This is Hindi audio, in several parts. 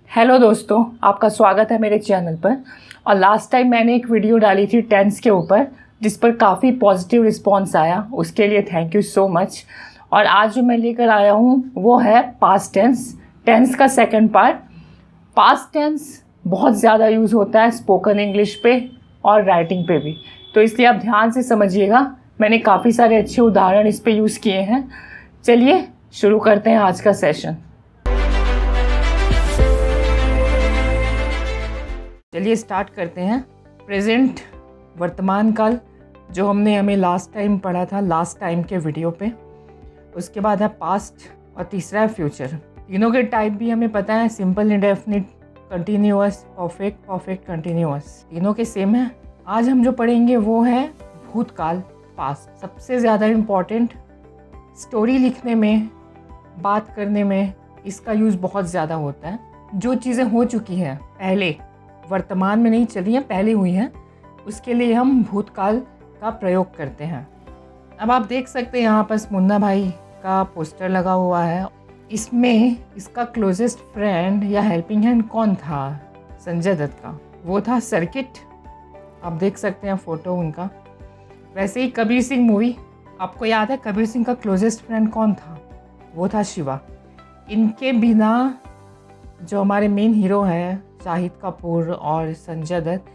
हेलो दोस्तों, आपका स्वागत है मेरे चैनल पर। और लास्ट टाइम मैंने एक वीडियो डाली थी टेंस के ऊपर, जिस पर काफ़ी पॉजिटिव रिस्पांस आया, उसके लिए थैंक यू सो मच। और आज जो मैं लेकर आया हूँ वो है पास्ट टेंस, टेंस का सेकंड पार्ट। पास्ट टेंस बहुत ज़्यादा यूज़ होता है स्पोकन इंग्लिश पे और राइटिंग पे भी, तो इसलिए आप ध्यान से समझिएगा। मैंने काफ़ी सारे अच्छे उदाहरण इस पर यूज़ किए हैं। चलिए शुरू करते हैं आज का सेशन। चलिए स्टार्ट करते हैं। प्रेजेंट वर्तमान काल जो हमें लास्ट टाइम पढ़ा था, लास्ट टाइम के वीडियो पे। उसके बाद है पास्ट और तीसरा है फ्यूचर। तीनों के टाइप भी हमें पता है, simple, indefinite, continuous, perfect, perfect continuous, तीनों के सेम है। आज हम जो पढ़ेंगे वो है भूतकाल, पास्ट। सबसे ज़्यादा इम्पॉर्टेंट, स्टोरी लिखने में, बात करने में इसका यूज़ बहुत ज़्यादा होता है। जो चीज़ें हो चुकी हैं पहले, वर्तमान में नहीं चल रही हैं, पहले हुई हैं, उसके लिए हम भूतकाल का प्रयोग करते हैं। अब आप देख सकते हैं यहाँ पर मुन्ना भाई का पोस्टर लगा हुआ है। इसमें इसका क्लोजेस्ट फ्रेंड या हेल्पिंग हैंड कौन था? संजय दत्त का, वो था सर्किट। आप देख सकते हैं फ़ोटो उनका। वैसे ही कबीर सिंह मूवी, आपको याद है कबीर सिंह का क्लोजेस्ट फ्रेंड कौन था? वो था शिवा। इनके बिना जो हमारे मेन हीरो हैं शाहिद कपूर और संजय दत्त,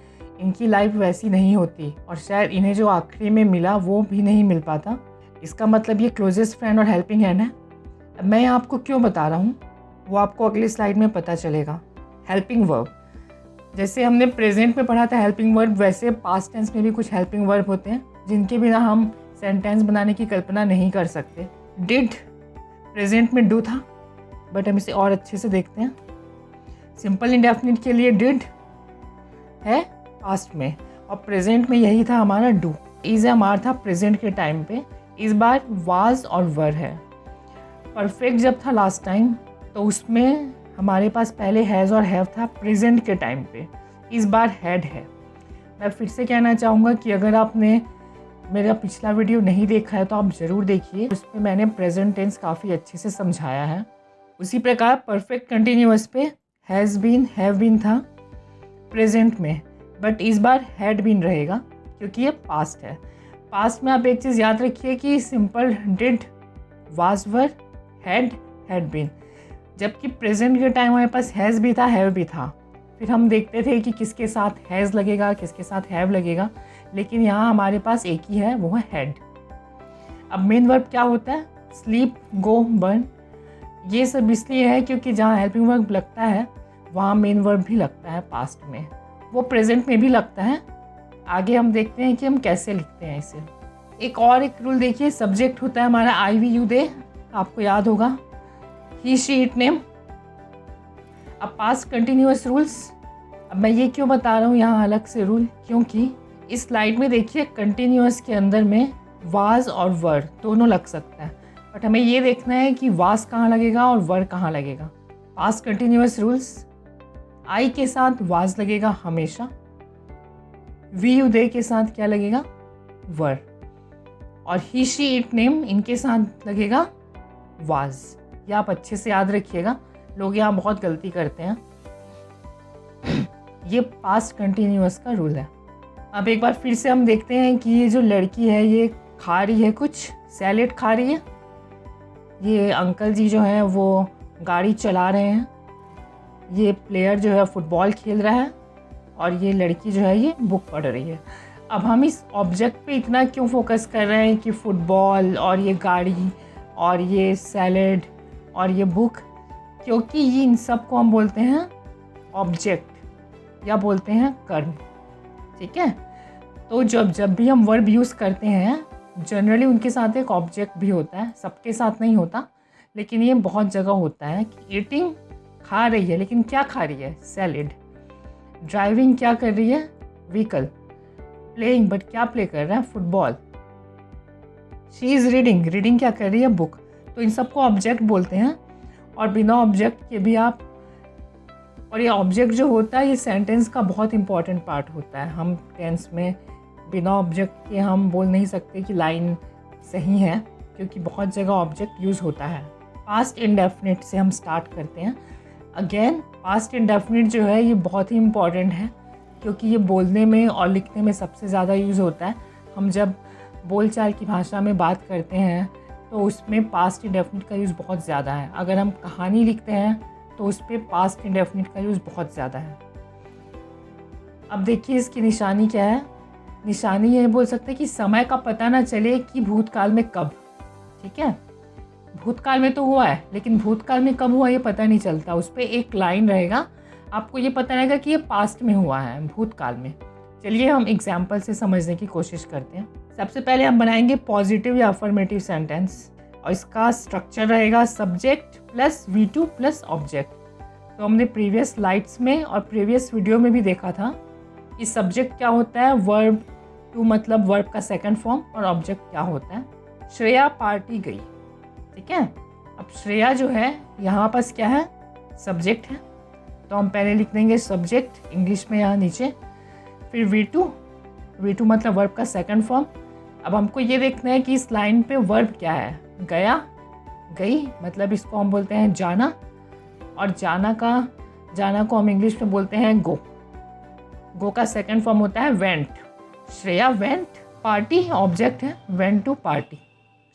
इनकी लाइफ वैसी नहीं होती और शायद इन्हें जो आखिरी में मिला वो भी नहीं मिल पाता। इसका मतलब ये क्लोजेस्ट फ्रेंड और हेल्पिंग हैंड है। अब मैं आपको क्यों बता रहा हूँ वो आपको अगली स्लाइड में पता चलेगा। हेल्पिंग वर्ब, जैसे हमने प्रेजेंट में पढ़ा था हेल्पिंग वर्ब, वैसे पास्ट टेंस में भी कुछ हेल्पिंग वर्ब होते हैं जिनके बिना हम सेंटेंस बनाने की कल्पना नहीं कर सकते। डिड प्रेजेंट में डू था, बट हम इसे और अच्छे से देखते हैं। सिंपल इंडेफिनिट के लिए डिड है पास्ट में, और प्रेजेंट में यही था हमारा डू। इज हमारा था प्रेजेंट के टाइम पे, इस बार वाज और वर है। परफेक्ट जब था लास्ट टाइम तो उसमें हमारे पास पहले हैज़ और हैव था प्रेजेंट के टाइम पे, इस बार हैड है। मैं फिर से कहना चाहूँगा कि अगर आपने मेरा पिछला वीडियो नहीं देखा है तो आप ज़रूर देखिए, उस पर मैंने प्रेजेंट टेंस काफ़ी अच्छे से समझाया है। उसी प्रकार परफेक्ट कंटिन्यूअस पे हैज़ बीन, हैव बीन था प्रेजेंट में, बट इस बार हैड बीन रहेगा क्योंकि ये पास्ट है। पास्ट में आप एक चीज़ याद रखिए कि simple did, was, were, had been, जबकि प्रेजेंट के टाइम हमारे पास हैज़ भी था, हैव भी था। फिर हम देखते थे कि किसके साथ हैज़ लगेगा, किसके साथ हैव लगेगा, लेकिन यहाँ हमारे पास एक ही है, वो है हैड। अब मेन वर्ब क्या होता है? स्लीप, गो, बर्न। ये सब इसलिए है क्योंकि जहाँ हेल्पिंग वर्ब लगता है वहाँ मेन वर्ब भी लगता है पास्ट में, वो प्रेजेंट में भी लगता है। आगे हम देखते हैं कि हम कैसे लिखते हैं इसे। एक रूल देखिए, सब्जेक्ट होता है हमारा आई, वी, यू, दे, आपको याद होगा, ही, शी, इट, नेम। अब पास्ट कंटिन्यूअस रूल्स, अब मैं ये क्यों बता रहा हूँ यहाँ अलग से रूल, क्योंकि इस स्लाइड में देखिए कंटिन्यूअस के अंदर में वाज और वर दोनों लग सकता है, बट हमें ये देखना है कि वाज कहाँ लगेगा और वर कहाँ लगेगा। पास्ट कंटिन्यूअस रूल्स, आई के साथ वाज लगेगा हमेशा, वी, यू, दे के साथ क्या लगेगा? वर, और ही, शी, इट, नेम इनके साथ लगेगा वाज। ये आप अच्छे से याद रखिएगा, लोग यहाँ बहुत गलती करते हैं। ये पास्ट कंटिन्यूअस का रूल है। अब एक बार फिर से हम देखते हैं कि ये जो लड़की है ये खा रही है, कुछ सैलेड खा रही है। ये अंकल जी जो हैं वो गाड़ी चला रहे हैं। ये प्लेयर जो है फुटबॉल खेल रहा है और ये लड़की जो है ये बुक पढ़ रही है। अब हम इस ऑब्जेक्ट पे इतना क्यों फोकस कर रहे हैं कि फुटबॉल और ये गाड़ी और ये सैलेड और ये बुक? क्योंकि ये इन सब को हम बोलते हैं ऑब्जेक्ट या बोलते हैं कर्म, ठीक है। तो जब भी हम वर्ब यूज़ करते हैं जनरली उनके साथ एक ऑब्जेक्ट भी होता है, सबके साथ नहीं होता, लेकिन ये बहुत जगह होता है कि ईटिंग, खा रही है, लेकिन क्या खा रही है? सैलेड। ड्राइविंग, क्या कर रही है? व्हीकल। प्लेइंग, बट क्या प्ले कर रहा है? Football. She is reading, reading क्या कर रही है? बुक। तो इन सबको ऑब्जेक्ट बोलते हैं, और बिना ऑब्जेक्ट के भी आप, और ये ऑब्जेक्ट जो होता है ये सेंटेंस का बहुत इंपॉर्टेंट पार्ट होता है। हम टेंस में बिना ऑब्जेक्ट के हम बोल नहीं सकते कि लाइन सही है, क्योंकि बहुत जगह ऑब्जेक्ट यूज़ होता है। पास्ट इंडेफिनिट से हम स्टार्ट करते हैं। अगेन पास्ट इंडेफिनिट जो है ये बहुत ही इम्पॉर्टेंट है, क्योंकि ये बोलने में और लिखने में सबसे ज़्यादा यूज़ होता है। हम जब बोलचाल की भाषा में बात करते हैं तो उसमें पास्ट इंडेफिनिट का यूज़ बहुत ज़्यादा है। अगर हम कहानी लिखते हैं तो उस पर पास्ट इंडेफिनिट का यूज़ बहुत ज़्यादा है। अब देखिए इसकी निशानी क्या है। निशानी ये बोल सकते हैं कि समय का पता ना चले कि भूतकाल में कब। ठीक है, भूतकाल में तो हुआ है, लेकिन भूतकाल में कब हुआ ये पता नहीं चलता। उस पर एक लाइन रहेगा, आपको ये पता रहेगा कि ये पास्ट में हुआ है, भूतकाल में। चलिए हम एग्जाम्पल से समझने की कोशिश करते हैं। सबसे पहले हम बनाएंगे पॉजिटिव या अफर्मेटिव सेंटेंस, और इसका स्ट्रक्चर रहेगा subject plus V2 plus object. तो हमने प्रीवियस स्लाइड्स में और प्रीवियस वीडियो में भी देखा था कि सब्जेक्ट क्या होता है, वर्ब टू मतलब वर्ब का सेकंड फॉर्म, और ऑब्जेक्ट क्या होता है। श्रेया पार्टी गई। ठीक है, अब श्रेया जो है यहाँ पास क्या है, सब्जेक्ट है, तो हम पहले लिख देंगे सब्जेक्ट इंग्लिश में यहाँ नीचे, फिर V2 मतलब वर्ब का सेकंड फॉर्म। अब हमको ये देखना है कि इस लाइन पे वर्ब क्या है। गया, गई मतलब इसको हम बोलते हैं जाना, और जाना को हम इंग्लिश में बोलते हैं गो का सेकंड फॉर्म होता है went. Shreya went, party object है, went to party,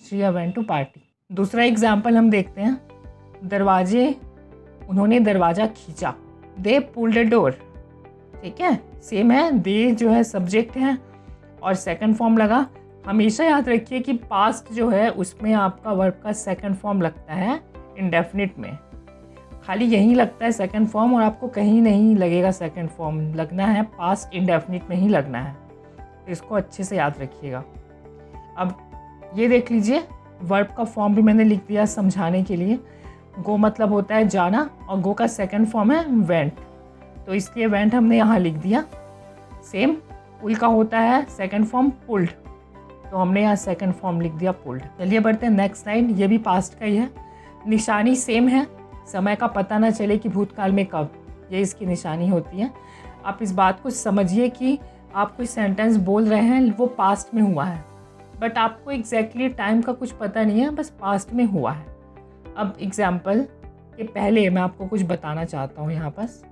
Shreya went to party. दूसरा एग्जाम्पल हम देखते हैं, उन्होंने दरवाज़ा खींचा, दे पुल्ड द डोर। ठीक है, सेम है, दे जो है सब्जेक्ट है और सेकंड फॉर्म लगा। हमेशा याद रखिए कि पास्ट जो है उसमें आपका वर्ब का सेकंड फॉर्म लगता है इंडेफिनिट में, खाली यहीं लगता है सेकंड फॉर्म, और आपको कहीं नहीं लगेगा सेकंड फॉर्म, लगना है पास्ट इंडेफिनिट में ही लगना है। तो इसको अच्छे से याद रखिएगा। अब ये देख लीजिए, वर्ब का फॉर्म भी मैंने लिख दिया समझाने के लिए। गो मतलब होता है जाना, और गो का सेकंड फॉर्म है वेंट, तो इसलिए वेंट हमने यहाँ लिख दिया। सेम पुल का होता है सेकंड फॉर्म पुल्ड, तो हमने यहाँ सेकंड फॉर्म लिख दिया पुल्ड। चलिए बढ़ते हैं नेक्स्ट लाइन, ये भी पास्ट का ही है। निशानी सेम है, समय का पता ना चले कि भूतकाल में कब, ये इसकी निशानी होती है। आप इस बात को समझिए कि आप कोई सेंटेंस बोल रहे हैं वो पास्ट में हुआ है, बट आपको एग्जैक्टली टाइम का कुछ पता नहीं है, बस पास्ट में हुआ है। अब एग्जाम्पल के पहले मैं आपको कुछ बताना चाहता हूँ यहाँ पास।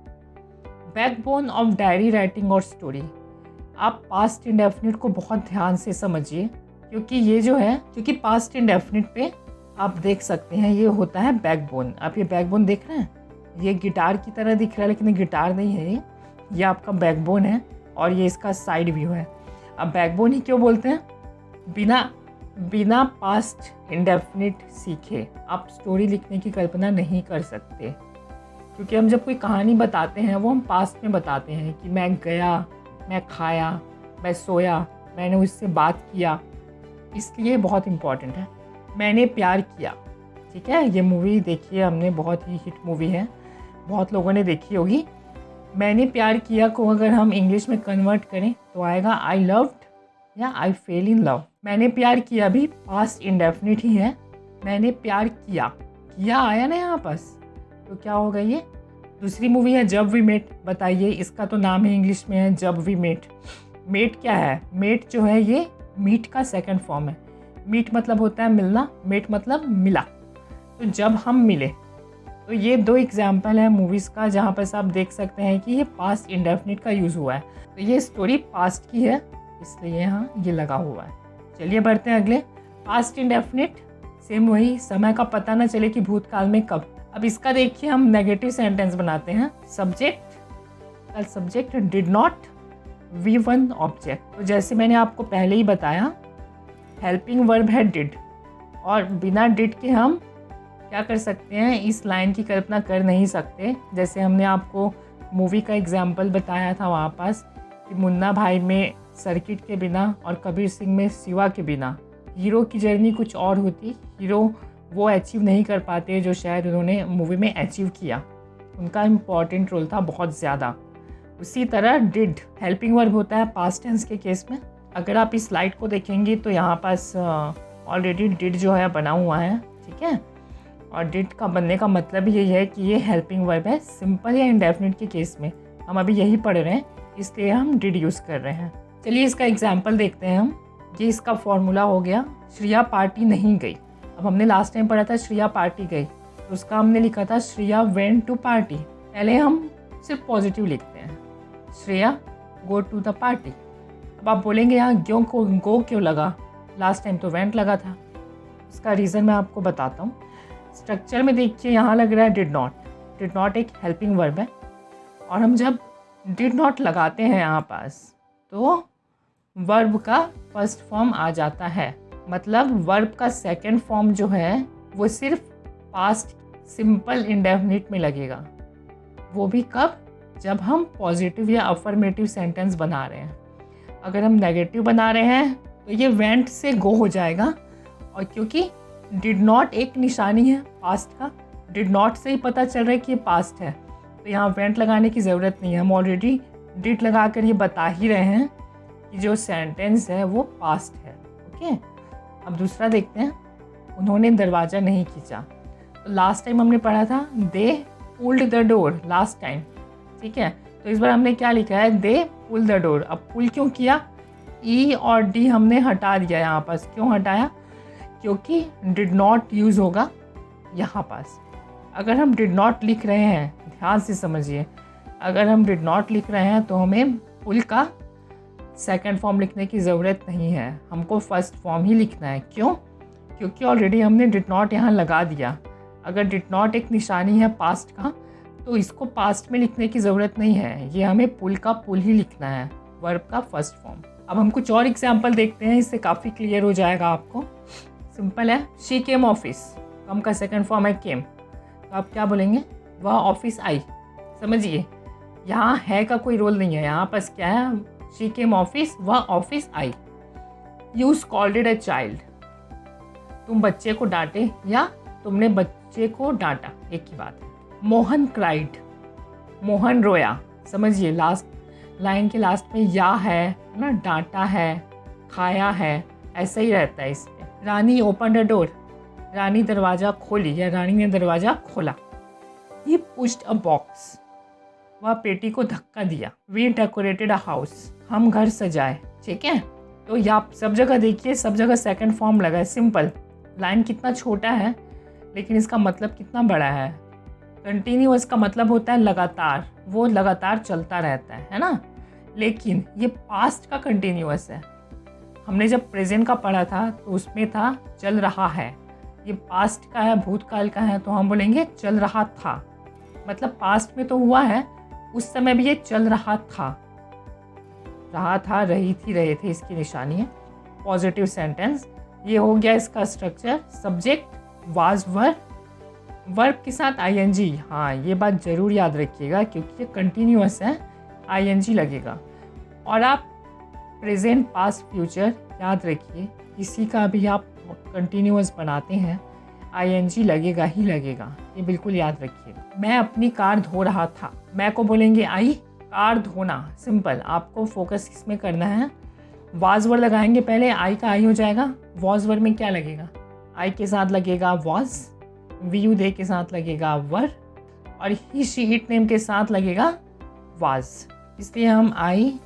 बैकबोन ऑफ डायरी राइटिंग और स्टोरी। आप पास्ट इंडेफिनिट को बहुत ध्यान से समझिए, क्योंकि ये जो है, क्योंकि पास्ट इंडेफिनिट पे आप देख सकते हैं ये होता है बैकबोन। आप ये बैकबोन देख रहे हैं, ये गिटार की तरह दिख रहा है, लेकिन ये गिटार नहीं है, ये आपका बैकबोन है, और ये इसका साइड व्यू है। अब बैकबोन ही क्यों बोलते हैं, बिना पास्ट इंडेफिनिट सीखे आप स्टोरी लिखने की कल्पना नहीं कर सकते, क्योंकि हम जब कोई कहानी बताते हैं वो हम पास्ट में बताते हैं कि मैं गया, मैं खाया, मैं सोया, मैंने उससे बात किया, इसलिए बहुत इम्पॉर्टेंट है। मैंने प्यार किया। ठीक है, ये मूवी देखिए हमने, बहुत ही हिट मूवी है, बहुत लोगों ने देखी होगी। मैंने प्यार किया को अगर हम इंग्लिश में कन्वर्ट करें तो आएगा आई लव्ड या आई फेल इन लव। मैंने प्यार किया भी पास्ट इंडेफिनिट ही है, मैंने प्यार किया आया ना यहाँ पास, तो क्या होगा ये। दूसरी मूवी है जब वी मेट, बताइए, इसका तो नाम ही इंग्लिश में है जब वी मेट। मेट क्या है, मेट जो है ये मीट का सेकंड फॉर्म है। मीट मतलब होता है मिलना, मेट मतलब मिला, तो जब हम मिले। तो ये दो एग्जाम्पल है मूवीज़ का जहाँ पर आप देख सकते हैं कि ये पास्ट इंडेफिनिट का यूज़ हुआ है। तो ये स्टोरी पास्ट की है, इसलिए यहाँ ये लगा हुआ है। चलिए बढ़ते हैं अगले। पास्ट इंडेफिनिट सेम वही, समय का पता ना चले कि भूतकाल में कब। अब इसका देखिए हम नेगेटिव सेंटेंस बनाते हैं। Subject did not V1 object. तो जैसे मैंने आपको पहले ही बताया, हेल्पिंग वर्ब है डिड, और बिना डिड के हम क्या कर सकते हैं, इस लाइन की कल्पना कर नहीं सकते। जैसे हमने आपको मूवी का एग्जाम्पल बताया था वहाँ पास कि मुन्ना भाई में सर्किट के बिना और कबीर सिंह में शिवा के बिना हीरो की जर्नी कुछ और होती, हीरो वो अचीव नहीं कर पाते जो शायद उन्होंने मूवी में अचीव किया, उनका इम्पॉर्टेंट रोल था बहुत ज़्यादा। उसी तरह डिड हेल्पिंग वर्ब होता है पास्ट टेंस के केस में। अगर आप इस स्लाइड को देखेंगे तो यहाँ पास ऑलरेडी डिड जो है बना हुआ है, ठीक है, और डिड का बनने का मतलब यही है कि ये हेल्पिंग वर्ब है। सिंपल या इंडेफिनिट के केस में हम अभी यही पढ़ रहे हैं, इसलिए हम डिड यूज़ कर रहे हैं। चलिए इसका एग्जाम्पल देखते हैं हम। ये इसका फॉर्मूला हो गया, श्रेया पार्टी नहीं गई। अब हमने लास्ट टाइम पढ़ा था श्रेया पार्टी गई, तो उसका हमने लिखा था श्रेया वेंट टू पार्टी, पहले हम सिर्फ पॉजिटिव लिखते हैं, Shreya go to the party. अब आप बोलेंगे यहाँ गो क्यों लगा, लास्ट टाइम तो वेंट लगा था। इसका रीज़न मैं आपको बताता हूँ। स्ट्रक्चर में देखिए यहाँ लग रहा है डिड नॉट एक हेल्पिंग वर्ब है, और हम जब डिड नॉट लगाते हैं यहाँ पास तो वर्ब का फर्स्ट फॉर्म आ जाता है। मतलब वर्ब का सेकंड फॉर्म जो है वो सिर्फ पास्ट सिंपल इंडेफिनिट में लगेगा। वो भी कब, जब हम पॉजिटिव या अफर्मेटिव सेंटेंस बना रहे हैं। अगर हम नेगेटिव बना रहे हैं तो ये वेंट से गो हो जाएगा, और क्योंकि डिड नॉट एक निशानी है पास्ट का, डिड नॉट से ही पता चल रहा है कि ये पास्ट है, तो यहाँ वेंट लगाने की ज़रूरत नहीं है। हम ऑलरेडी डिड लगा कर ये बता ही रहे हैं कि जो सेंटेंस है वो पास्ट है। ओके, अब दूसरा देखते हैं, उन्होंने दरवाज़ा नहीं खींचा। तो लास्ट टाइम हमने पढ़ा था दे pulled the door last time, ठीक है। तो इस बार हमने क्या लिखा है, दे पुल द डोर। अब पुल क्यों किया, ई और डी हमने हटा दिया यहाँ पास। क्यों हटाया, क्योंकि डिड नॉट यूज़ होगा यहाँ पास। अगर हम डिड नॉट लिख रहे हैं, ध्यान से समझिए, अगर हम डिड नॉट लिख रहे हैं तो हमें पुल का सेकंड फॉर्म लिखने की ज़रूरत नहीं है, हमको फर्स्ट फॉर्म ही लिखना है। क्यों, क्योंकि ऑलरेडी हमने डिड नॉट यहाँ लगा दिया। अगर डिड नॉट एक निशानी है पास्ट का तो इसको पास्ट में लिखने की ज़रूरत नहीं है, ये हमें पुल का पुल ही लिखना है, वर्ब का फर्स्ट फॉर्म। अब हम कुछ और एग्जाम्पल देखते हैं, इससे काफ़ी क्लियर हो जाएगा आपको। सिंपल है, शी केम ऑफिस, कम का सेकंड फॉर्म है केम, तो आप क्या बोलेंगे, वह ऑफिस आई। समझिए यहाँ है का कोई रोल नहीं है, यहाँ पास क्या है, शी केम ऑफिस, वह office I. You scolded a child, तुम बच्चे को डांटे या तुमने बच्चे को डांटा, एक ही बात है। मोहन क्राइड, मोहन रोया। समझिए लास्ट लाइन के लास्ट में या है ना, डांटा है, खाया है, ऐसा ही रहता है इसमें। रानी ओपन द डोर, रानी दरवाज़ा खोली या रानी ने दरवाज़ा खोला। ही पुश्ड अ बॉक्स, वह पेटी को धक्का दिया। वी डेकोरेटेड अ हाउस, हम घर सजाए। ठीक है, तो यहाँ सब जगह देखिए, सब जगह सेकंड फॉर्म लगा है। सिंपल, लाइन कितना छोटा है लेकिन इसका मतलब कितना बड़ा है। कंटिन्यूअस का मतलब होता है लगातार, वो लगातार चलता रहता है ना। लेकिन ये पास्ट का कंटिन्यूअस है। हमने जब प्रेजेंट का पढ़ा था तो उसमें था चल रहा है, ये पास्ट का है, भूतकाल का है, तो हम बोलेंगे चल रहा था। मतलब पास्ट में तो हुआ है, उस समय भी ये चल रहा था, रही थी, रहे थे, इसकी निशानी है पॉजिटिव सेंटेंस। ये हो गया इसका structure. Subject was were, verb के साथ आईएनजी। हाँ, ये बात ज़रूर याद रखिएगा क्योंकि ये कंटिन्यूअस है, आईएनजी लगेगा। और आप प्रेजेंट, पास्ट, फ्यूचर याद रखिए, किसी का भी आप कंटिन्यूअस बनाते हैं आईएनजी लगेगा ही लगेगा, ये बिल्कुल याद रखिए। मैं अपनी कार धो रहा था, मैं को बोलेंगे आई, कार धोना। सिंपल, आपको फोकस इसमें करना है। वाज वर्ड लगाएंगे पहले, आई का आई हो जाएगा। वॉज वर्ड में क्या लगेगा, आई के साथ लगेगा वॉज, वी यू दे के साथ लगेगा वर, और ही शी इट नेम के साथ लगेगा वाज। इसलिए हम आई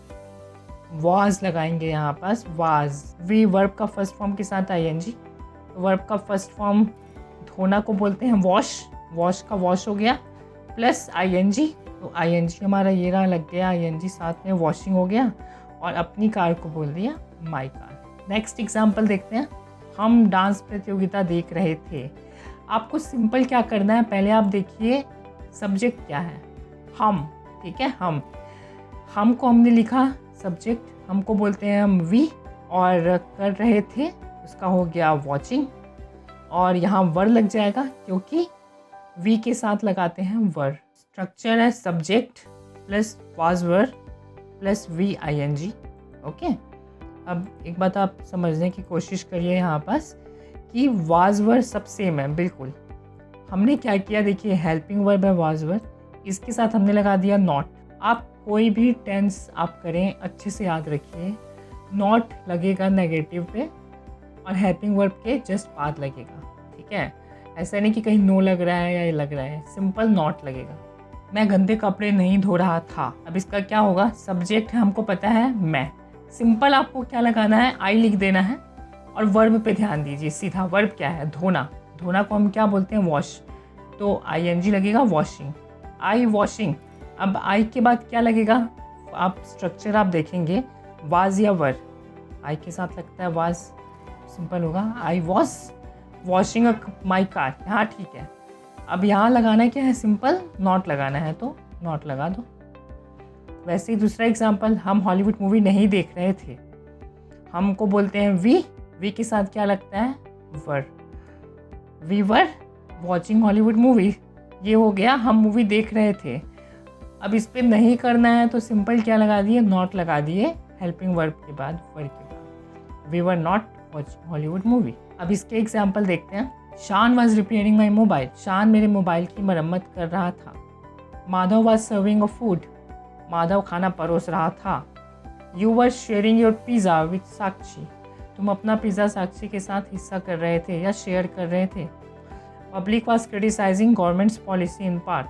वॉज लगाएंगे यहाँ पास, वाज। वी वर्ब का फर्स्ट फॉर्म के साथ आईएनजी, वर्ब का फर्स्ट फॉर्म धोना को बोलते हैं वॉश, वॉश का वॉश हो गया प्लस आईएनजी, तो आईएनजी हमारा ये रहा लग गया, आईएनजी साथ में वॉशिंग हो गया, और अपनी कार को बोल दिया माई कार। नेक्स्ट एग्जाम्पल देखते हैं। हम डांस प्रतियोगिता देख रहे थे। आपको सिंपल क्या करना है, पहले आप देखिए सब्जेक्ट क्या है, हम। ठीक है, हम को हमने लिखा सब्जेक्ट, हमको बोलते हैं हम वी, और कर रहे थे उसका हो गया वॉचिंग, और यहाँ वर लग जाएगा क्योंकि वी के साथ लगाते हैं वर। स्ट्रक्चर है subject plus was were plus V ING. Okay, अब एक बात आप समझने की कोशिश करिए यहाँ पास कि वाज वर सब सेम है बिल्कुल। हमने क्या किया, देखिए हेल्पिंग वर्ब है वाज वर, इसके साथ हमने लगा दिया नॉट। आप कोई भी टेंस आप करें अच्छे से याद रखिए, नॉट लगेगा नेगेटिव पे और हेल्पिंग वर्ब के जस्ट बाद लगेगा। ठीक है, ऐसा नहीं कि कहीं नो लग रहा है या ये लग रहा है, सिंपल नॉट लगेगा। मैं गंदे कपड़े नहीं धो रहा था, अब इसका क्या होगा, सब्जेक्ट है हमको पता है मैं, सिंपल आपको क्या लगाना है, आई लिख देना है, और वर्ब पे ध्यान दीजिए सीधा। वर्ब क्या है, धोना। धोना को हम क्या बोलते हैं, वॉश, तो आईएनजी लगेगा वॉशिंग। आई वॉशिंग। अब आई के बाद क्या लगेगा, आप स्ट्रक्चर आप देखेंगे, वाज या वर। आई के साथ लगता है वाज, सिंपल होगा। I was washing my car, हाँ ठीक है। अब यहाँ लगाना क्या है, सिंपल नॉट लगाना है तो नॉट लगा दो। वैसे ही दूसरा एग्जाम्पल, हम हॉलीवुड मूवी नहीं देख रहे थे, हमको बोलते हैं वी के साथ क्या लगता है, were. We were watching Hollywood movie, ये हो गया हम मूवी देख रहे थे। अब इस पर नहीं करना है तो सिंपल क्या लगा दिए, नॉट लगा दिए हेल्पिंग वर्ब के बाद, वर के बाद। We were not watching Hollywood movie. अब इसके एग्जाम्पल देखते हैं। शान वॉज रिपेयरिंग माई मोबाइल, शान मेरे मोबाइल की मरम्मत कर रहा था। Madhav was serving a food, Madhav खाना परोस रहा था। You were sharing your pizza with Sakshi, तुम अपना पिज़्ज़ा साक्षी के साथ हिस्सा कर रहे थे या शेयर कर रहे थे। Public was criticising government's policy in park,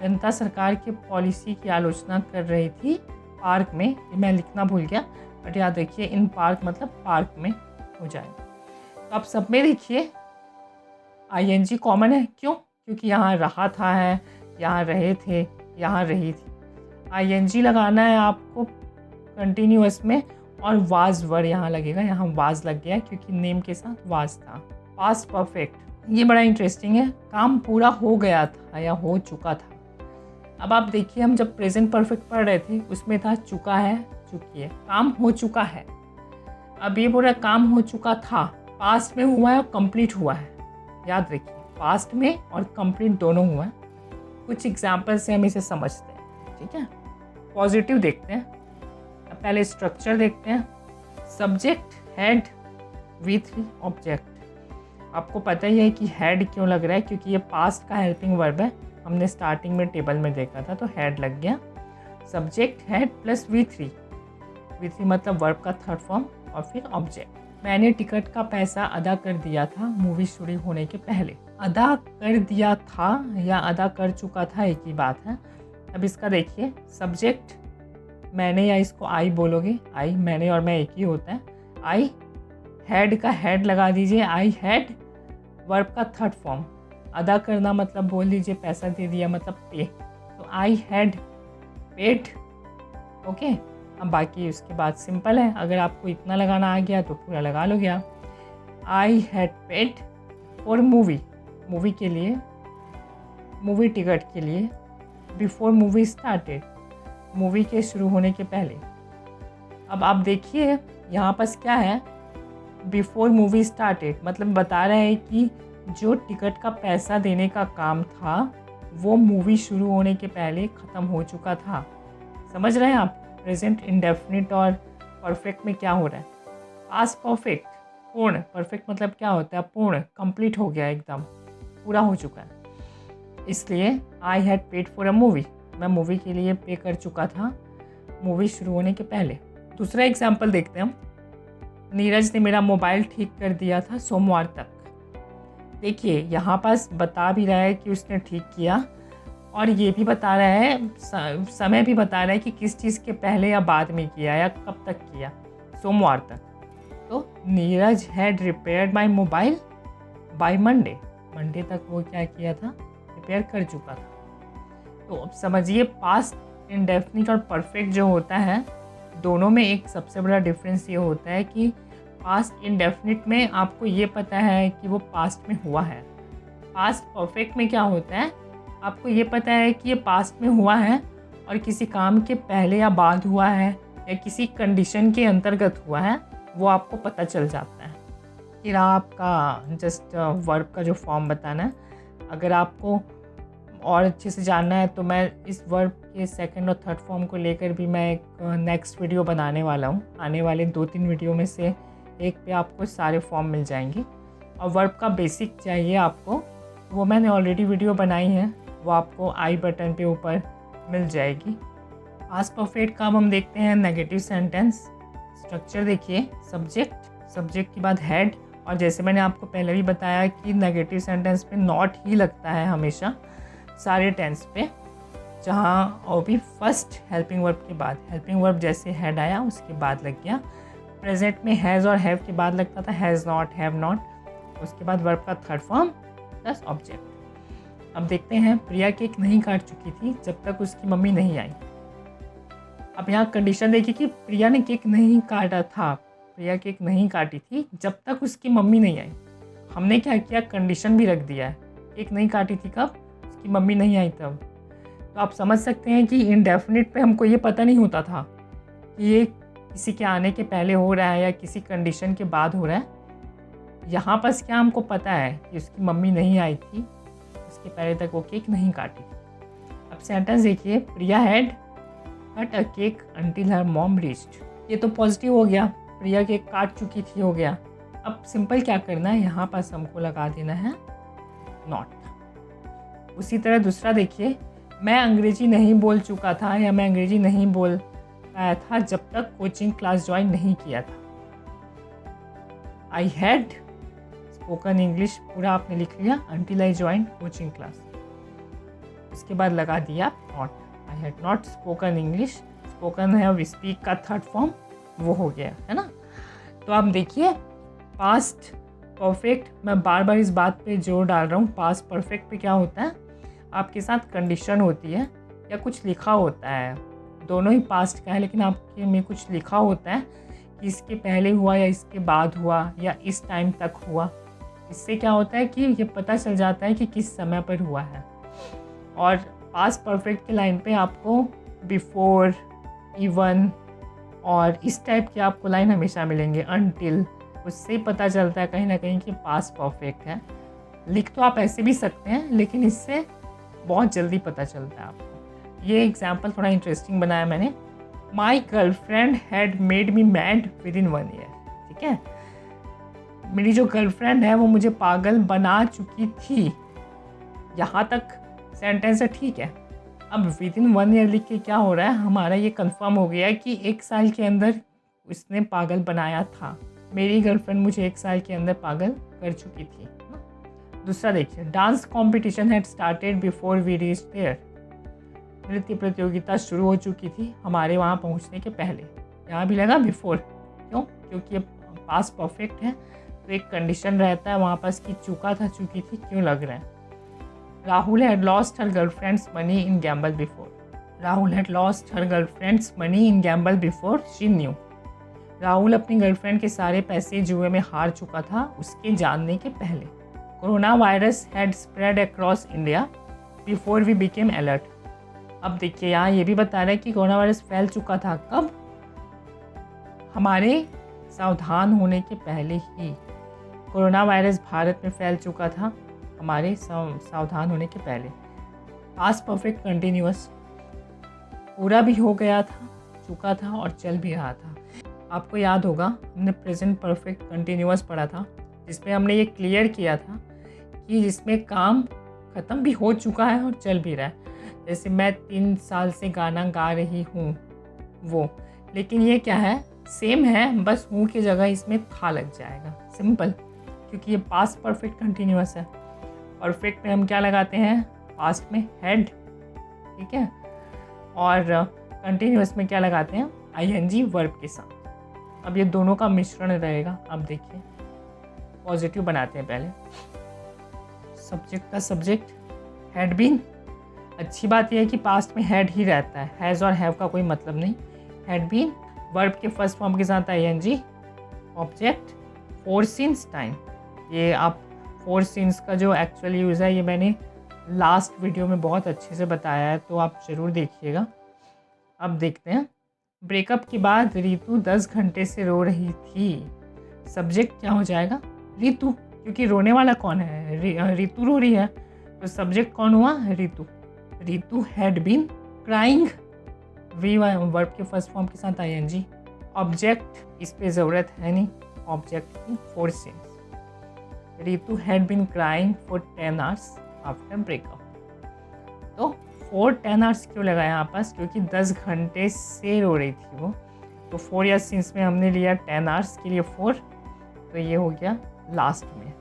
जनता सरकार के पॉलिसी की आलोचना कर रही थी पार्क में। ये मैं लिखना भूल गया, बट याद रखिए इन पार्क मतलब पार्क में हो जाएगा। तो आप सब में देखिए ING कॉमन है, क्यों, क्योंकि यहाँ रहा था है, यहाँ रहे थे, यहाँ रही थी। ING लगाना है आपको कंटिन्यूअस में, और वाज वर यहाँ लगेगा, यहाँ वाज लग गया क्योंकि नेम के साथ वाज था। पास्ट परफेक्ट, ये बड़ा इंटरेस्टिंग है, काम पूरा हो गया था या हो चुका था। अब आप देखिए हम जब प्रेजेंट परफेक्ट पढ़ रहे थे उसमें था चुका है, चुकी है, काम हो चुका है। अब ये बोल रहा काम हो चुका था, पास्ट में हुआ है और कंप्लीट हुआ है। याद रखिए पास्ट में और कंप्लीट दोनों हुआ है। कुछ एग्जाम्पल से हम इसे समझते हैं, ठीक है। पॉजिटिव देखते हैं, अब पहले स्ट्रक्चर देखते हैं। Subject head V3 object. आपको पता ही है कि हेड क्यों लग रहा है, क्योंकि ये पास्ट का हेल्पिंग वर्ब है, हमने स्टार्टिंग में टेबल में देखा था, तो हेड लग गया। सब्जेक्ट हेड प्लस V3 मतलब वर्ब का थर्ड फॉर्म और फिर ऑब्जेक्ट। मैंने टिकट का पैसा अदा कर दिया था मूवी शुरू होने के पहले। अदा कर दिया था या अदा कर चुका था एक ही बात है। अब इसका देखिए, सब्जेक्ट मैंने या इसको आई बोलोगे, आई मैंने और मैं एक ही होता है। आई हैड का हेड लगा दीजिए, आई हैड वर्ब का थर्ड फॉर्म। अदा करना मतलब बोल दीजिए पैसा दे दिया मतलब पे, तो आई हैड पेड। ओके, अब बाकी उसके बाद सिंपल है, अगर आपको इतना लगाना आ गया तो पूरा लगा लोगे आप। आई हैड पेड फॉर मूवी के लिए, मूवी टिकट के लिए, बिफोर मूवी स्टार्टेड, मूवी के शुरू होने के पहले। अब आप देखिए यहाँ पास क्या है, बिफोर मूवी स्टार्टेड मतलब बता रहा है कि जो टिकट का पैसा देने का काम था वो मूवी शुरू होने के पहले ख़त्म हो चुका था। समझ रहे हैं आप प्रेजेंट इंडेफिनिट और परफेक्ट में क्या हो रहा है। पास्ट परफेक्ट पूर्ण, परफेक्ट मतलब क्या होता है, पूर्ण, कंप्लीट हो गया, एकदम पूरा हो चुका है। इसलिए आई had paid for a movie, मैं मूवी के लिए पे कर चुका था मूवी शुरू होने के पहले। दूसरा एग्जाम्पल देखते हैं हम। नीरज ने मेरा मोबाइल ठीक कर दिया था सोमवार तक। देखिए यहाँ पास बता भी रहा है कि उसने ठीक किया, और ये भी बता रहा है, समय भी बता रहा है कि किस चीज़ के पहले या बाद में किया या कब तक किया, सोमवार तक। तो Neeraj had repaired my mobile by Monday, Monday तक वो क्या किया था, रिपेयर कर चुका था। तो अब समझिए पास्ट इंडेफिनिट और परफेक्ट जो होता है दोनों में एक सबसे बड़ा डिफरेंस ये होता है कि पास्ट इंडेफिनिट में आपको ये पता है कि वो पास्ट में हुआ है। पास्ट परफेक्ट में क्या होता है, आपको ये पता है कि ये पास्ट में हुआ है और किसी काम के पहले या बाद हुआ है या किसी कंडीशन के अंतर्गत हुआ है, वो आपको पता चल जाता है। फिर आपका जस्ट वर्ब का जो फॉर्म बताना है, अगर आपको और अच्छे से जानना है तो मैं इस वर्ब के सेकंड और थर्ड फॉर्म को लेकर भी मैं एक नेक्स्ट वीडियो बनाने वाला हूँ। आने वाले 2-3 वीडियो में से एक पे आपको सारे फॉर्म मिल जाएंगे। और वर्ब का बेसिक चाहिए आपको, वो मैंने ऑलरेडी वीडियो बनाई है, वो आपको आई बटन पे ऊपर मिल जाएगी। पास्ट परफेक्ट का अब हम देखते हैं नेगेटिव सेंटेंस। स्ट्रक्चर देखिए, सब्जेक्ट के बाद हेड, और जैसे मैंने आपको पहले भी बताया कि नेगेटिव सेंटेंस पे नॉट ही लगता है हमेशा सारे टेंस पे, जहाँ और भी फर्स्ट हेल्पिंग वर्ब के बाद, हेल्पिंग वर्ब जैसे हेड आया उसके बाद लग गया। प्रेजेंट में हैज़ और हैव के बाद लगता था हैज़ नॉट, हैव नॉट, उसके बाद वर्ब का थर्ड फॉर्म प्लस ऑब्जेक्ट। अब देखते हैं, प्रिया केक नहीं काट चुकी थी जब तक उसकी मम्मी नहीं आई। अब यहाँ कंडीशन देखिए कि प्रिया ने केक नहीं काटा था, प्रिया केक नहीं काटी थी जब तक उसकी मम्मी नहीं आई। हमने क्या किया, कंडीशन भी रख दिया है, केक नहीं काटी थी कब, उसकी मम्मी नहीं आई तब। तो आप समझ सकते हैं कि इनडेफिनिट पे हमको ये पता नहीं होता था कि ये किसी के आने के पहले हो रहा है या किसी कंडीशन के बाद हो रहा है। यहाँ पर क्या हमको पता है कि उसकी मम्मी नहीं आई थी, उसके पहले तक वो केक नहीं काटी थी। अब सेंटेंस देखिए, Priya had cut a cake until her mom reached. ये तो पॉजिटिव हो गया, प्रिया केक काट चुकी थी हो गया। अब सिंपल क्या करना है, यहाँ पर हमको लगा देना है नॉट। उसी तरह दूसरा देखिए, मैं अंग्रेजी नहीं बोल चुका था या मैं अंग्रेजी नहीं बोल पाया था जब तक कोचिंग क्लास ज्वाइन नहीं किया था। आई हैड स्पोकन इंग्लिश पूरा आपने लिख लिया until I join coaching class. उसके बाद लगा दिया not. I had not spoken English, spoken है अब स्पीक का थर्ड फॉर्म, वो हो गया है ना। तो आप देखिए, पास्ट परफेक्ट, मैं बार बार इस बात पे जोर डाल रहा हूँ, पास्ट परफेक्ट पे क्या होता है, आपके साथ कंडीशन होती है या कुछ लिखा होता है, दोनों ही पास्ट का है, लेकिन आपके में कुछ लिखा होता है कि इसके पहले हुआ या इसके बाद हुआ या इस टाइम तक हुआ। इससे क्या होता है कि ये पता चल जाता है कि किस समय पर हुआ है। और पास्ट परफेक्ट के लाइन पे आपको बिफोर, इवन और इस टाइप के आपको लाइन हमेशा मिलेंगे, अनटिल, उससे ही पता चलता है कहीं ना कहीं कि पास्ट परफेक्ट है। लिख तो आप ऐसे भी सकते हैं, लेकिन इससे बहुत जल्दी पता चलता है आपको। ये एग्जाम्पल थोड़ा इंटरेस्टिंग बनाया मैंने। My girlfriend had made me mad with in 1 year. ठीक है, मेरी जो गर्लफ्रेंड है वो मुझे पागल बना चुकी थी। यहाँ तक सेंटेंस है, ठीक है। अब विद इन 1 ईयर लिख के क्या हो रहा है, हमारा ये कंफर्म हो गया कि 1 साल के अंदर उसने पागल बनाया था। मेरी गर्लफ्रेंड मुझे 1 साल के अंदर पागल कर चुकी थी। दूसरा देखिए, dance competition had started before we reached there. नृत्य प्रतियोगिता शुरू हो चुकी थी हमारे वहाँ पहुँचने के पहले। यहाँ भी लगा बिफोर, क्यों, क्योंकि ये पास्ट परफेक्ट है तो एक कंडीशन रहता है वहाँ पास कि चुका था, चुकी थी, क्यों लग रहा है। Rahul had lost her girlfriends money in Gamble before. Rahul had lost her girlfriends money in Gamble before she knew. Rahul अपनी गर्लफ्रेंड के सारे पैसे जुए में हार चुका था उसके जानने के पहले। Corona virus had spread across India before we became alert. अब देखिए, यहाँ ये भी बता रहा है कि कोरोना वायरस फैल चुका था कब, हमारे सावधान होने के पहले ही। कोरोना वायरस भारत में फैल चुका था हमारे सावधान होने के पहले। पास्ट परफेक्ट कंटिन्यूअस, पूरा भी हो गया था, चुका था और चल भी रहा था। आपको याद होगा हमने प्रेजेंट परफेक्ट कंटिन्यूअस पढ़ा था, जिसमें हमने ये क्लियर किया था कि जिसमें काम ख़त्म भी हो चुका है और चल भी रहा है। जैसे मैं 3 साल से गाना गा रही हूँ वो, लेकिन ये क्या है, सेम है, बस हूँ की जगह इसमें था लग जाएगा, सिंपल, क्योंकि ये पास्ट परफेक्ट कंटिन्यूअस है। परफेक्ट में हम क्या लगाते हैं, पास्ट में हैड, ठीक है, और कंटिन्यूअस में क्या लगाते हैं, आईएनजी वर्ब के साथ। अब ये दोनों का मिश्रण रहेगा। अब देखिए, पॉजिटिव बनाते हैं पहले, सब्जेक्ट का सब्जेक्ट हैड बीन। अच्छी बात यह है कि पास्ट में हैड ही रहता है, हैज़ और हैव का कोई मतलब नहीं। हैड बीन, वर्ब के फर्स्ट फॉर्म के साथ I N G, object, for since time. ये आप फोर सिंस का जो एक्चुअल यूज़ है ये मैंने लास्ट वीडियो में बहुत अच्छे से बताया है, तो आप ज़रूर देखिएगा। अब देखते हैं, ब्रेकअप के बाद रितु 10 घंटे से रो रही थी। सब्जेक्ट क्या हो जाएगा, रितु, क्योंकि रोने वाला कौन है, रितु रो रही है, तो सब्जेक्ट कौन हुआ, Ritu. Ritu had been crying, V verb के फर्स्ट फॉर्म के साथ आईएनजी। ऑब्जेक्ट इस पे ज़रूरत है नहीं, ऑब्जेक्ट की for since. Ritu had been crying for 10 hours after breakup. तो 10 आवर्स क्यों लगा यहाँ पास, क्योंकि 10 घंटे से रो रही थी वो, तो 4 या सिंस में हमने लिया 10 आवर्स के लिए 4, तो ये हो गया लास्ट में।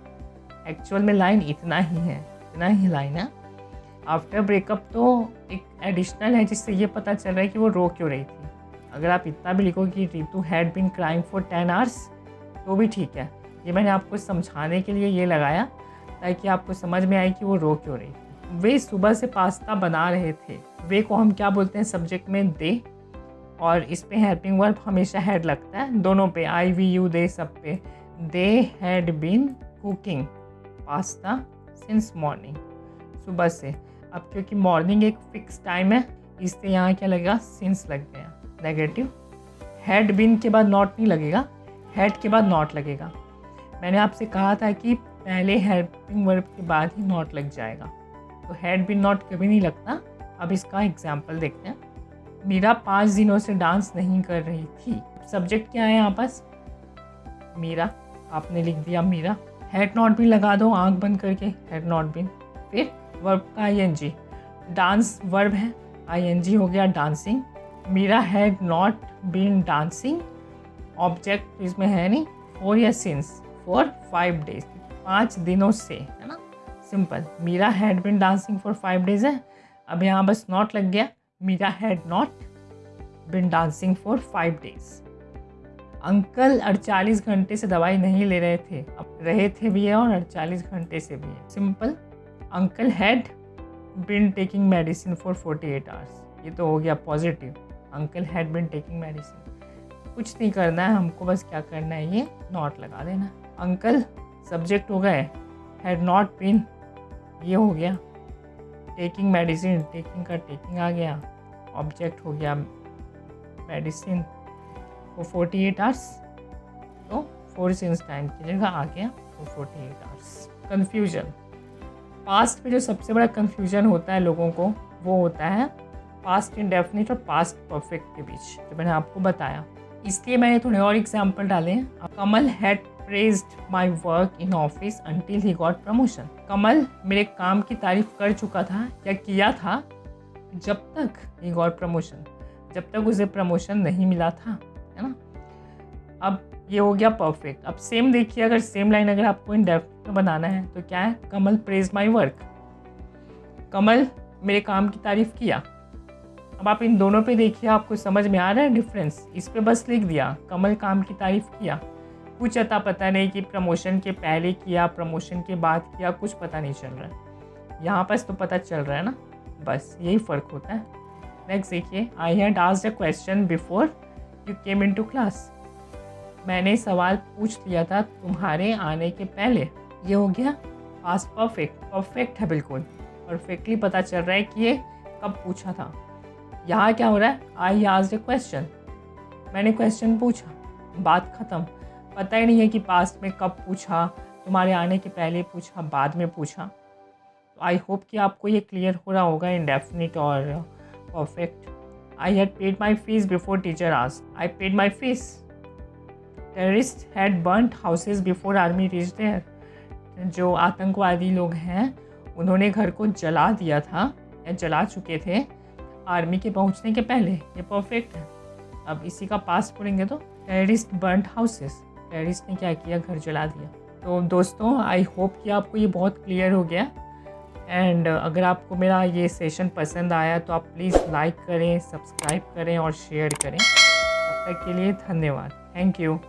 एक्चुअल में लाइन इतना ही है, इतना ही लाइन है। आफ्टर ब्रेकअप तो एक एडिशनल है जिससे ये पता चल रहा है कि वो रो क्यों रही थी। अगर आप इतना भी लिखो कि Ritu had been crying for 10 hours तो भी ठीक है। ये मैंने आपको समझाने के लिए ये लगाया ताकि आपको समझ में आए कि वो रो क्यों रही थी। वे सुबह से पास्ता बना रहे थे। वे को हम क्या बोलते हैं सब्जेक्ट में? दे। और इस पे हेल्पिंग वर्ब हमेशा हैड लगता है, दोनों पे, आई वी यू दे सब पे। They had been cooking pasta since morning, सुबह से। अब क्योंकि मॉर्निंग एक फिक्स टाइम है, इसलिए यहाँ क्या लगेगा? सिंस लग गया, नेगेटिव। हैड बीन के बाद नॉट नहीं लगेगा, हैड के बाद नॉट लगेगा। मैंने आपसे कहा था कि पहले हेल्पिंग वर्ब के बाद ही नॉट लग जाएगा, तो हैड बीन नॉट कभी नहीं लगता। अब इसका एग्जाम्पल देखते हैं। मीरा 5 दिनों से डांस नहीं कर रही थी। सब्जेक्ट क्या है यहाँ पास? मीरा। आपने लिख दिया मीरा। हैड नॉट बीन लगा दो आंख बंद करके, हैड नॉट बीन। फिर वर्ब का आईएनजी, डांस वर्ब है, आईएनजी हो गया dancing. Meera had not been dancing, object इसमें है नहीं, फॉर या सिंस, फॉर 5 डेज, 5 दिनों से, है ना, simple. Meera had been dancing for 5 days है। अब यहाँ बस नॉट लग गया, Meera had not been dancing for 5 days. Uncle 48 घंटे से दवाई नहीं ले रहे थे। अब रहे थे भी है और 48 घंटे से भी है, simple. Uncle had been taking medicine for 48 hours, ये तो हो गया positive. Uncle had been taking medicine. कुछ नहीं करना है हमको, बस क्या करना है, ये नॉट लगा देना। अंकल सब्जेक्ट हो गए, हैड नॉट बीन ये हो गया, टेकिंग मेडिसिन, टेकिंग का टेकिंग आ गया, ऑब्जेक्ट हो गया मेडिसिन वो 48 आवर्स, तो 4 सिंस टाइम की जगह आ गया वो 48 आवर्स। कन्फ्यूजन, पास्ट में जो सबसे बड़ा कन्फ्यूजन होता है लोगों को, वो होता है पास्ट इंडेफिनिट और पास्ट परफेक्ट के बीच, जो मैंने आपको बताया। इसलिए मैंने थोड़े और एग्जाम्पल डाले हैं। Kamal had praised my work in office until he got promotion. Kamal मेरे काम की तारीफ कर चुका था या किया था जब तक ही गॉट प्रमोशन, जब तक उसे प्रमोशन नहीं मिला था, है ना। अब ये हो गया परफेक्ट। अब सेम देखिए, अगर सेम लाइन अगर आपको इंडेफिनिट में बनाना है तो क्या है? कमल प्रेज माई वर्क, कमल मेरे काम की तारीफ किया। अब आप इन दोनों पे देखिए, आपको समझ में आ रहा है डिफरेंस? इस पे बस लिख दिया कमल काम की तारीफ किया, कुछ अता पता नहीं कि प्रमोशन के पहले किया, प्रमोशन के बाद किया, कुछ पता नहीं चल रहा है। यहाँ पर तो पता चल रहा है ना, बस यही फ़र्क होता है। नेक्स्ट देखिए, I had asked a question before you came into class. मैंने सवाल पूछ लिया था तुम्हारे आने के पहले। ये हो गया पास्ट परफेक्ट, परफेक्ट है बिल्कुल, परफेक्टली पता चल रहा है कि ये कब पूछा था। यहाँ क्या हो रहा है? आई आस्क्ड अ क्वेश्चन, मैंने क्वेश्चन पूछा, बात ख़त्म। पता ही नहीं है कि पास्ट में कब पूछा, तुम्हारे आने के पहले पूछा, बाद में पूछा। तो आई होप कि आपको ये क्लियर हो रहा होगा इंडेफिनिट और perfect. I had paid my fees before teacher asked, I paid my fees. Terrorist had burned houses before army reached there. जो आतंकवादी लोग हैं उन्होंने घर को जला दिया था या जला चुके थे आर्मी के पहुंचने के पहले, ये परफेक्ट है। अब इसी का पास्ट बोलेंगे तो टेररिस्ट बर्न्ड हाउसेस, टेररिस्ट ने क्या किया? घर जला दिया। तो दोस्तों आई होप कि आपको ये बहुत क्लियर हो गया। एंड अगर आपको मेरा ये सेशन पसंद आया तो आप प्लीज़ लाइक करें, सब्सक्राइब करें और शेयर करें। तब तक के लिए धन्यवाद, थैंक यू।